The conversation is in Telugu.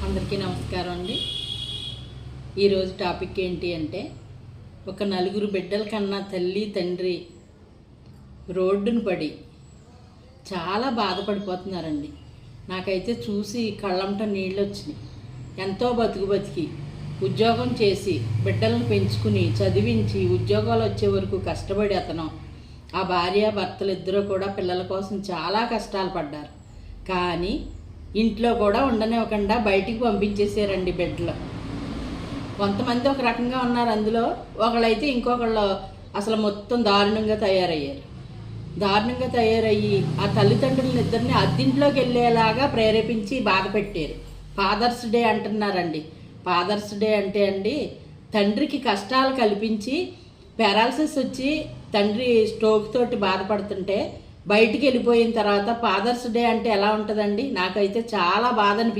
అందరికీ నమస్కారం అండి. ఈరోజు టాపిక్ ఏంటి అంటే, ఒక నలుగురు బిడ్డల కన్నా తల్లి తండ్రి రోడ్డును పడి చాలా బాధపడిపోతున్నారండి. నాకైతే చూసి కళ్ళంట నీళ్ళు వచ్చినాయి. ఎంతో బతికి ఉద్యోగం చేసి బిడ్డలను పెంచుకుని చదివించి ఉద్యోగాలు వచ్చే వరకు కష్టపడి అతను ఆ భార్య భర్తలు ఇద్దరూ కూడా పిల్లల కోసం చాలా కష్టాలు పడ్డారు. కానీ ఇంట్లో కూడా ఉండనివ్వకుండా బయటికి పంపించేసారండి బిడ్డలు. కొంతమంది ఒక రకంగా ఉన్నారు, అందులో ఒకళ్ళైతే ఇంకొకళ్ళు అసలు మొత్తం దారుణంగా తయారయ్యి ఆ తల్లిదండ్రులని ఇద్దరిని అద్దింట్లోకి వెళ్ళేలాగా ప్రేరేపించి బాధ పెట్టారు. ఫాదర్స్ డే అంటున్నారండి. ఫాదర్స్ డే అంటే అండి, తండ్రికి కష్టాలు కల్పించి పారాలసిస్ వచ్చి తండ్రి స్ట్రోక్ తోటి బాధపడుతుంటే బయటికి వెళ్ళిపోయిన తర్వాత ఫాదర్స్ డే అంటే ఎలా ఉంటుందండి? నాకైతే చాలా బాధ అనిపించింది.